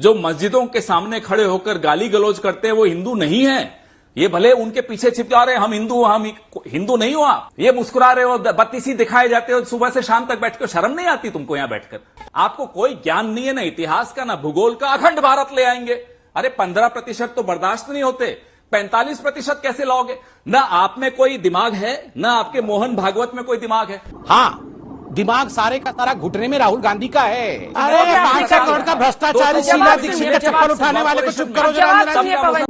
जो मस्जिदों के सामने खड़े होकर गाली गलौज करते हैं वो हिंदू नहीं है। ये भले उनके पीछे छिपा रहे हम हिंदू नहीं हो आप। ये मुस्कुरा रहे हो, बत्तीसी दिखाए जाते हो सुबह से शाम तक बैठकर, शर्म नहीं आती तुमको यहां बैठकर? आपको कोई ज्ञान नहीं है, ना इतिहास का ना भूगोल का। अखंड भारत ले आएंगे, अरे 15% तो बर्दाश्त नहीं होते, 45% कैसे लाओगे? ना आप में कोई दिमाग है, ना आपके मोहन भागवत में कोई दिमाग है। हाँ, दिमाग सारे का सारा घुटने में राहुल गांधी का है। अरे 500 करोड़ का भ्रष्टाचारी शीला दीक्षित का चप्पल उठाने वाले को चुप करो जरा।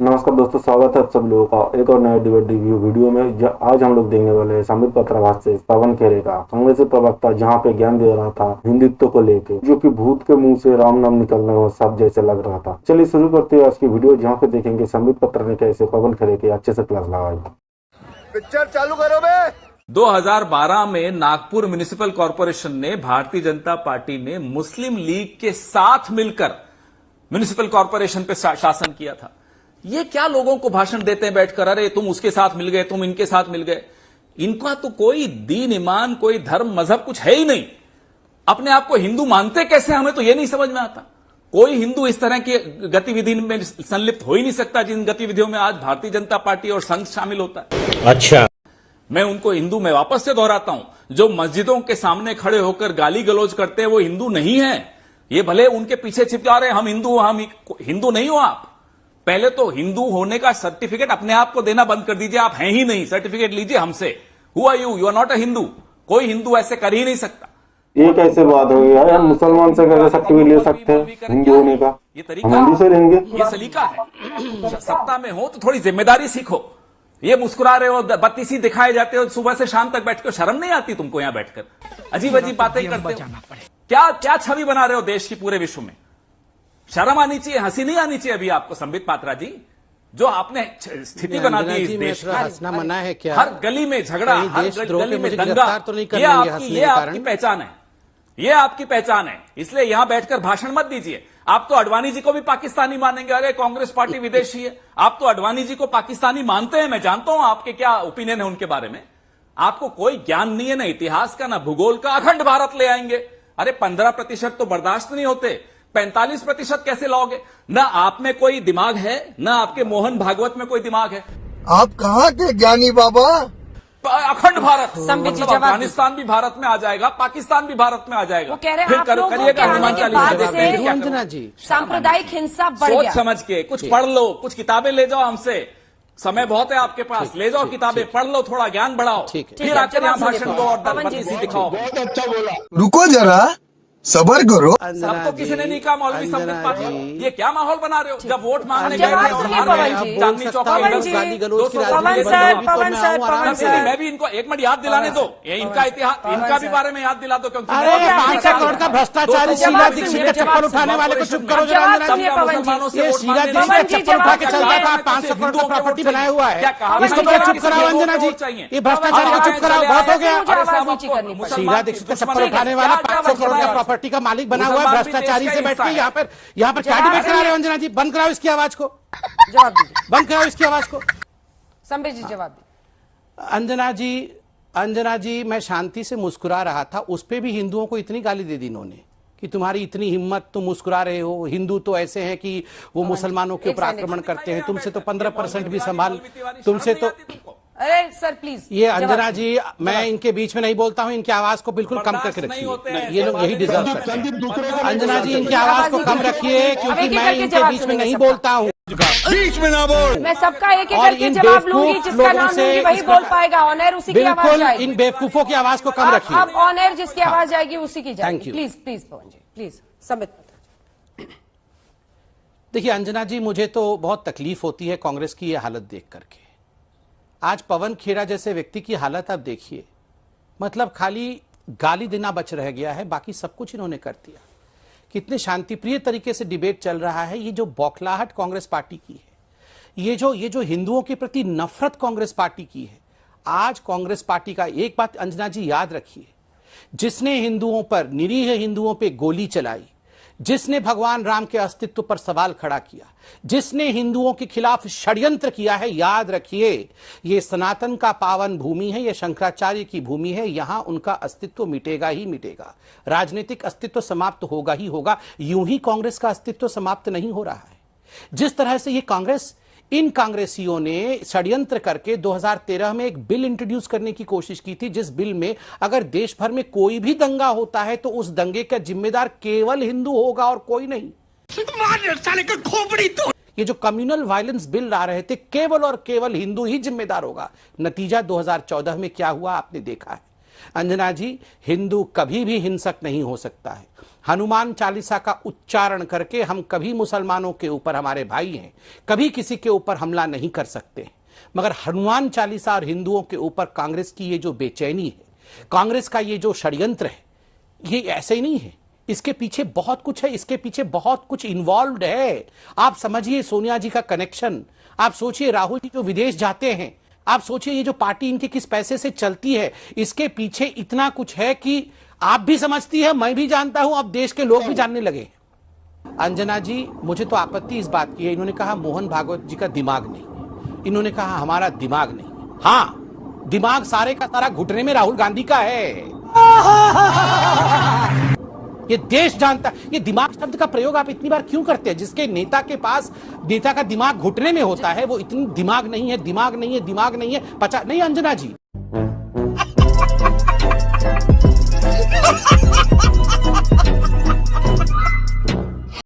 नमस्कार दोस्तों, स्वागत है आप सब लोगों का एक और नए डिबेट रिव्यू वीडियो में। आज हम लोग देखने वाले हैं संबित पत्रावास से पवन खेरे का, कांग्रेसी प्रवक्ता जहां पे ज्ञान दे रहा था हिंदुत्व को लेके, जो कि भूत के मुंह से राम नाम निकलने वो सब जैसे लग रहा था। चलिए शुरू करते हैं आज की वीडियो, जहाँ पे देखेंगे संबित पत्र ने कैसे पवन खेरे के अच्छे से क्लास लगाई। पिक्चर चालू करो बे। 2012 में नागपुर म्युनिसिपल कॉरपोरेशन ने, भारतीय जनता पार्टी ने मुस्लिम लीग के साथ मिलकर म्युनिसिपल कॉरपोरेशन पे शासन किया था। ये क्या लोगों को भाषण देते हैं बैठकर, अरे तुम उसके साथ मिल गए, तुम इनके साथ मिल गए। इनका तो कोई दीन ईमान, कोई धर्म मजहब कुछ है ही नहीं। अपने आप को हिंदू मानते कैसे, हमें तो यह नहीं समझ में आता। कोई हिंदू इस तरह की गतिविधि में संलिप्त हो ही नहीं सकता जिन गतिविधियों में आज भारतीय जनता पार्टी और संघ शामिल होता है। अच्छा, मैं उनको हिंदू में वापस से दोहराता हूं, जो मस्जिदों के सामने खड़े होकर गाली गलौज करते हैं वो हिंदू नहीं है। ये भले उनके पीछे छिपा रहे हम हिंदू नहीं हो आप। पहले तो हिंदू होने का सर्टिफिकेट अपने आप को देना बंद कर दीजिए। आप हैं ही नहीं, सर्टिफिकेट लीजिए हमसे। Who are you are not a Hindu. कोई हिंदू ऐसे कर ही नहीं सकता। ये कैसे बात हो गई? हम मुसलमान से कैसे सर्टिफिकेट ले सकते हैं हिंदू होने का? ये तरीका, हिंदू से लेंगे, ये सलीका है। सत्ता में हो तो थोड़ी जिम्मेदारी सीखो। ये मुस्कुरा रहे हो, बत्तीसी दिखाए जाते हो सुबह से शाम तक बैठकर, शर्म नहीं आती तुमको यहां बैठकर? अजीब अजीब बातें करते हो। क्या छवि बना रहे हो देश की पूरे विश्व में? शर्म आनी चाहिए, हंसी नहीं आनी चाहिए अभी आपको संबित पात्रा जी, जो आपने स्थिति बना दी इस देश की। हंसना मना है क्या? हर गली में झगड़ा, हर गली में दंगा, तो नहीं ये आपकी पहचान है। ये आपकी पहचान है, इसलिए यहां बैठकर भाषण मत दीजिए। आप तो अडवाणी जी को भी पाकिस्तानी मानेंगे। अरे कांग्रेस पार्टी विदेशी है, आप तो अडवाणी जी को पाकिस्तानी मानते हैं। मैं जानता हूं आपके क्या ओपिनियन है उनके बारे में। आपको कोई ज्ञान नहीं है, ना इतिहास का ना भूगोल का। अखंड भारत ले आएंगे, अरे 15% तो बर्दाश्त नहीं होते, 45% कैसे लाओगे? ना आप में कोई दिमाग है, ना आपके मोहन भागवत में कोई दिमाग है। आप कहाँ के ज्ञानी बाबा? अखंड भारत, मतलब अफगानिस्तान भी भारत में आ जाएगा, पाकिस्तान भी भारत में आ जाएगा। वो कह रहे हैं फिर आप लोगों करिएगा के आने के बाद से अंजना जी सांप्रदायिक हिंसा बढ़ सोच गया। समझ के कुछ पढ़ लो, कुछ किताबें ले जाओ हमसे। समय बहुत है आपके पास, ले जाओ किताबें, पढ़ लो, थोड़ा ज्ञान बढ़ाओ, फिर आकर यहाँ भाषण दो और बत्तीसी दिखाओ। बहुत अच्छा बोला। रुको जरा, सबर करो। सब तो किसी ने नहीं कहा मौलवी संबित पात्रा, ये क्या माहौल बना रहे हो? जब वोट मांगने गए जवाब थे सुनिए पवन जी। चांदनी चौक पवन में जी, पवन सर, सर, मैं भी इनको एक मिनट याद दिलाने दो। ये इनका इतिहास, इनका भी बारे में याद दिला दो, क्योंकि अरे 500 करोड़ का भ्रष्टाचारी शीला दीक्षित का चप्पल उठाने वाले को चुप करो जरा। ये शीला दीक्षित का चप्पल उठा के चल रहा था, 500 करोड़ का प्रॉपर्टी बनाया हुआ है। इसको पहले चुप कराओ अंजना जी, ये भ्रष्टाचारी को चुप कराओ, बहुत हो गया। शीला दीक्षित का चप्पल उठाने वाला 500 करोड़ का प्रॉपर्टी का मालिक बना हुआ है, भ्रष्टाचारी से बैठ के यहाँ पर क्या डिबेट करा रहे हो? अंजना जी बंद कराओ इसकी आवाज को, जवाब दीजिए। बंद कराओ इसकी आवाज को। संबित जी जवाब दीजिए। अंजना जी मैं शांति से मुस्कुरा रहा था, उस पे भी हिंदुओं को इतनी गाली दे दी इन्होंने कि तुम्हारी इतनी हिम्मत, तुम मुस्कुरा रहे हो। हिंदू तो ऐसे हैं कि वो मुसलमानों के ऊपर आक्रमण करते हैं, तुमसे तो 15% भी संभाल, तुमसे तो। अरे सर प्लीज, ये अंजना जी, मैं इनके बीच में नहीं बोलता हूं, इनकी आवाज को बिल्कुल कम करके रखिए। ये लोग यही डिजर्व करते हैं। अंजना जी इनकी आवाज को कम रखिए, क्योंकि मैं इनके बीच में नहीं बोलता हूं। बीच में ना बोल। मैं सबका एक एक करके जवाब लूंगी, जिसका नाम लूंगी वही बोल पाएगा। ऑन एयर उसी की आवाज जाएगी। इन बेवकूफों की आवाज को कम रखिए। अब ऑन एयर जिसकी आवाज जाएगी उसी की जाएगी। Please please Pavan ji, please. Sambit देखिए अंजना जी, मुझे तो बहुत तकलीफ होती है कांग्रेस की ये हालत देख करके। आज पवन खेरा जैसे व्यक्ति की हालत आप देखिए, मतलब खाली गाली देना बच रह गया है, बाकी सब कुछ इन्होंने कर दिया। कितने शांतिप्रिय तरीके से डिबेट चल रहा है। ये जो बौखलाहट कांग्रेस पार्टी की है, ये जो हिंदुओं के प्रति नफरत कांग्रेस पार्टी की है, आज कांग्रेस पार्टी का एक बात अंजना जी याद रखिए, जिसने हिंदुओं पर, निरीह हिंदुओं पर गोली चलाई, जिसने भगवान राम के अस्तित्व पर सवाल खड़ा किया, जिसने हिंदुओं के खिलाफ षड्यंत्र किया है, याद रखिए ये सनातन का पावन भूमि है, ये शंकराचार्य की भूमि है, यहां उनका अस्तित्व मिटेगा ही मिटेगा, राजनीतिक अस्तित्व समाप्त होगा ही होगा। यूं ही कांग्रेस का अस्तित्व समाप्त नहीं हो रहा है। जिस तरह से ये कांग्रेस, इन कांग्रेसियों ने षड्यंत्र करके 2013 में एक बिल इंट्रोड्यूस करने की कोशिश की थी, जिस बिल में अगर देश भर में कोई भी दंगा होता है तो उस दंगे का जिम्मेदार केवल हिंदू होगा और कोई नहीं। ये जो कम्युनल वायलेंस बिल ला रहे थे, केवल और केवल हिंदू ही जिम्मेदार होगा। नतीजा 2014 में क्या हुआ आपने देखा है। अंजना जी, हिंदू कभी भी हिंसक नहीं हो सकता है। हनुमान चालीसा का उच्चारण करके हम कभी मुसलमानों के ऊपर, हमारे भाई हैं, कभी किसी के ऊपर हमला नहीं कर सकते। मगर हनुमान चालीसा और हिंदुओं के ऊपर कांग्रेस की ये जो बेचैनी है, कांग्रेस का ये जो षड्यंत्र है, ये ऐसे ही नहीं है। इसके पीछे बहुत कुछ है, इसके पीछे बहुत कुछ इन्वॉल्व है। आप समझिए सोनिया जी का कनेक्शन, आप सोचिए राहुल जी जो विदेश जाते हैं, आप सोचिए ये जो पार्टी इनके किस पैसे से चलती है, इसके पीछे इतना कुछ है कि आप भी समझती है, मैं भी जानता हूं, अब देश के लोग भी जानने लगे। अंजना जी, मुझे तो आपत्ति इस बात की है, इन्होंने कहा मोहन भागवत जी का दिमाग नहीं, इन्होंने कहा हमारा दिमाग नहीं। हां, दिमाग सारे का सारा घुटने में राहुल गांधी का है। ये देश जानता है। ये दिमाग शब्द का प्रयोग आप इतनी बार क्यों करते हैं? जिसके नेता के पास, नेता का दिमाग घुटने में होता है, वो इतनी दिमाग नहीं है, दिमाग नहीं है, दिमाग नहीं है, पचा नहीं। अंजना जी,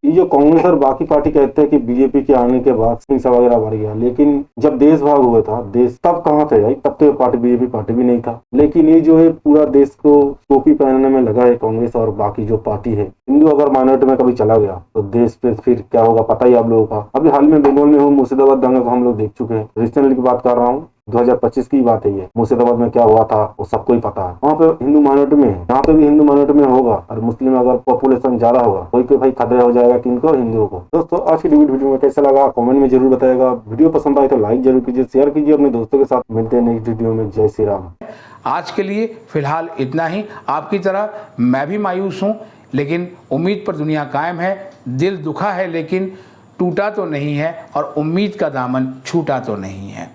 ये जो कांग्रेस और बाकी पार्टी कहते हैं कि बीजेपी के आने के बाद हिंसा वगैरह बढ़ गया, लेकिन जब देश भाग हुआ था, देश तब कहाँ थे भाई? तब तो ये पार्टी बीजेपी पार्टी भी नहीं था। लेकिन ये जो है पूरा देश को टोपी पहनने में लगा है कांग्रेस और बाकी जो पार्टी है। हिंदू अगर माइनॉरिटी में कभी चला गया तो देश पे फिर क्या होगा पता ही आप लोगों का। अभी हाल में बंगाल में हुआ मुर्शिदाबाद दंगा को हम लोग देख चुके हैं। रिसेंटली की बात कर रहा हूँ, 2025 की बात है ये। मुर्शिदाबाद में क्या हुआ था वो सबको ही पता है। वहाँ पे हिंदू माइनॉरिटी में है, यहाँ पे भी हिंदू माइनॉरिटी में होगा और मुस्लिम अगर पॉपुलेशन ज्यादा होगा, कोई कोई भाई खतरा हो जाएगा किनको? हिंदुओं को। दोस्तों, आज की वीडियो में कैसा लगा कमेंट में जरूर बताएगा। वीडियो पसंद आए तो लाइक जरूर कीजिए, शेयर कीजिए अपने दोस्तों के साथ। मिलते हैं नेक्स्ट वीडियो में। जय श्री राम। आज के लिए फिलहाल इतना ही। आपकी तरह मैं भी मायूस हूँ, लेकिन उम्मीद पर दुनिया कायम है। दिल दुखा है लेकिन टूटा तो नहीं है, और उम्मीद का दामन छूटा तो नहीं है।